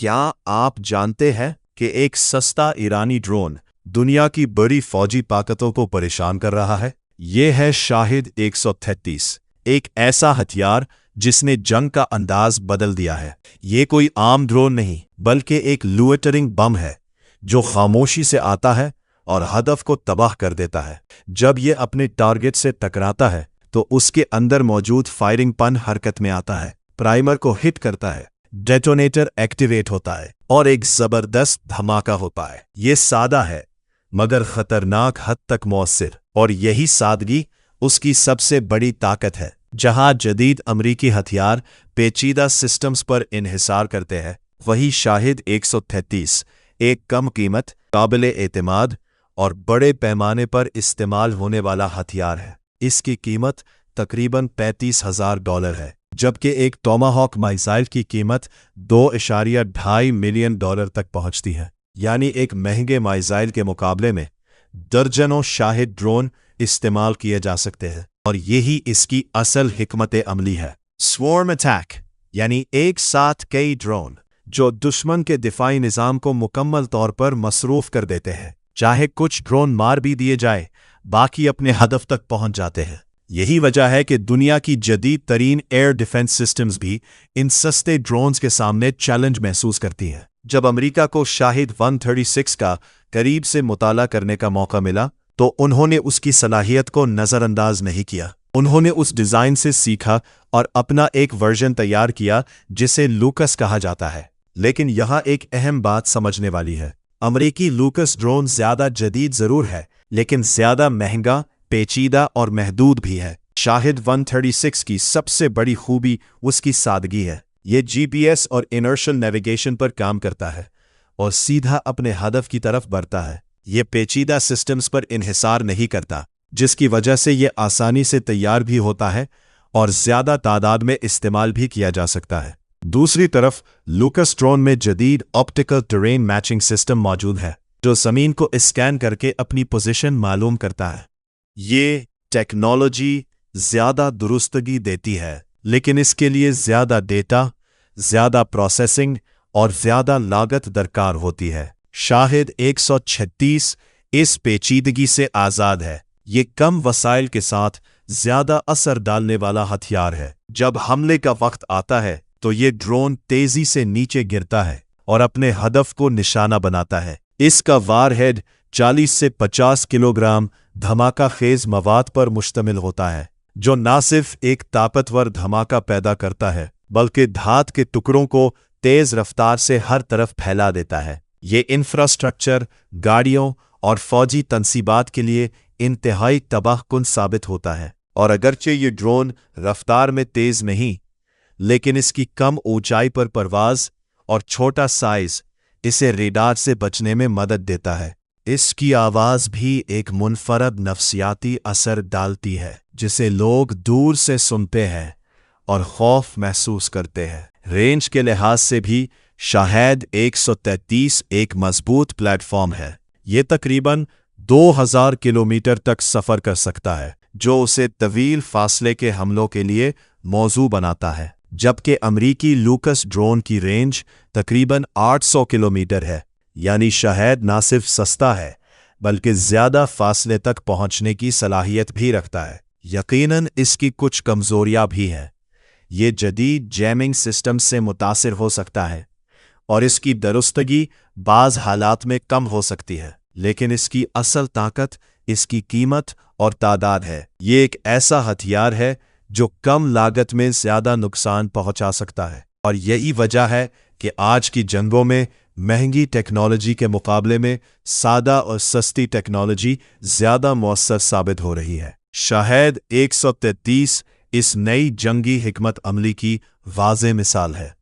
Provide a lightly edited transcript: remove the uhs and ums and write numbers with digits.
क्या आप जानते हैं कि एक सस्ता ईरानी ड्रोन दुनिया की बड़ी फौजी ताकतों को परेशान कर रहा है? ये है शाहिद 133, एक ऐसा हथियार जिसने जंग का अंदाज बदल दिया है। ये कोई आम ड्रोन नहीं, बल्कि एक लुएटरिंग बम है जो खामोशी से आता है और हदफ को तबाह कर देता है। जब ये अपने टारगेट से टकराता है तो उसके अंदर मौजूद फायरिंग पिन हरकत में आता है, प्राइमर को हिट करता है, डेटोनेटर एक्टिवेट होता है और एक जबरदस्त धमाका होता है। ये सादा है मगर खतरनाक हद तक मौसर, और यही सादगी उसकी सबसे बड़ी ताकत है। जहां जदीद अमरीकी हथियार पेचीदा सिस्टम्स पर इन्हिसार करते हैं, वही शाहिद 133 एक कम कीमत, काबिले एतमाद और बड़े पैमाने पर इस्तेमाल होने वाला हथियार है। इसकी कीमत तकरीबन $35,000 है, जबकि एक टोमाहॉक मिसाइल की कीमत $2.2 मिलियन तक पहुंचती है। यानी एक महंगे मिसाइल के मुकाबले में दर्जनों शाहिद ड्रोन इस्तेमाल किए जा सकते हैं, और यही इसकी असल हिकमत अमली है। स्वॉर्म अटैक यानी एक साथ कई ड्रोन जो दुश्मन के दिफाई निज़ाम को मुकम्मल तौर पर मसरूफ कर देते हैं। चाहे कुछ ड्रोन मार भी दिए जाए, बाकी अपने हदफ तक पहुंच जाते हैं। यही वजह है कि दुनिया की जदीद तरीन एयर डिफेंस सिस्टम्स भी इन सस्ते ड्रोन्स के सामने चैलेंज महसूस करती हैं। जब अमेरिका को शाहिद 136 का करीब से मुताला करने का मौका मिला तो उन्होंने उसकी सलाहियत को नज़रअंदाज नहीं किया। उन्होंने उस डिज़ाइन से सीखा और अपना एक वर्जन तैयार किया जिसे लूकस कहा जाता है। लेकिन यहाँ एक अहम बात समझने वाली है। अमेरिकी लूकस ड्रोन ज़्यादा जदीद ज़रूर है, लेकिन ज़्यादा महंगा, पेचीदा और महदूद भी है। शाहिद 136 की सबसे बड़ी खूबी उसकी सादगी है। ये GPS और इनर्शियल नेविगेशन पर काम करता है और सीधा अपने हदफ की तरफ बढ़ता है। ये पेचीदा सिस्टम्स पर इन्हिसार नहीं करता, जिसकी वजह से ये आसानी से तैयार भी होता है और ज़्यादा तादाद में इस्तेमाल भी किया जा सकता है। दूसरी तरफ लूकस ड्रोन में जदीद ऑप्टिकल टेरेन मैचिंग सिस्टम मौजूद है, जो ज़मीन को स्कैन करके अपनी पोजीशन मालूम करता है। ये टेक्नोलॉजी ज़्यादा दुरुस्तगी देती है, लेकिन इसके लिए ज़्यादा डेटा, ज़्यादा प्रोसेसिंग और ज़्यादा लागत दरकार होती है। शाहिद 136 इस पेचीदगी से आज़ाद है। ये कम वसाइल के साथ ज़्यादा असर डालने वाला हथियार है। जब हमले का वक्त आता है तो ये ड्रोन तेज़ी से नीचे गिरता है और अपने हदफ को निशाना बनाता है। इसका वारहेड 40 से 50 किलोग्राम धमाका खेज मवाद पर मुश्तमिल होता है, जो न सिर्फ एक ताकतवर धमाका पैदा करता है बल्कि धात के टुकड़ों को तेज रफ्तार से हर तरफ फैला देता है। ये इंफ्रास्ट्रक्चर, गाड़ियों और फौजी तनसीबात के लिए इंतहाई तबाहकुन साबित होता है। और अगरचे ये ड्रोन रफ्तार में तेज नहीं, लेकिन इसकी कम ऊंचाई पर परवाज और छोटा साइज इसे रेडार से बचने में मदद देता है। इसकी आवाज़ भी एक मुनफरद नफ्सियाती असर डालती है, जिसे लोग दूर से सुनते हैं और खौफ महसूस करते हैं। रेंज के लिहाज से भी शाहिद 133 एक मजबूत प्लेटफॉर्म है। ये तकरीबन 2000 किलोमीटर तक सफ़र कर सकता है, जो उसे तवील फासले के हमलों के लिए मौजू बनाता है। जबकि अमरीकी लूकस ड्रोन की रेंज तकरीबन 800 किलोमीटर है। यानी शाहिद ना सिर्फ सस्ता है, बल्कि ज़्यादा फासले तक पहुंचने की सलाहियत भी रखता है। यकीनन इसकी कुछ कमज़ोरियां भी हैं। ये जदीद जैमिंग सिस्टम से मुतासिर हो सकता है और इसकी दुरुस्तगी बाज़ हालात में कम हो सकती है, लेकिन इसकी असल ताकत इसकी कीमत और तादाद है। ये एक ऐसा हथियार है जो कम लागत में ज़्यादा नुकसान पहुंचा सकता है, और यही वजह है कि आज की जंगों में महंगी टेक्नोलॉजी के मुकाबले में सादा और सस्ती टेक्नोलॉजी ज़्यादा मौसर साबित हो रही है। शाहिद 133 इस नई जंगी हिकमत अमली की वाज़ेह मिसाल है।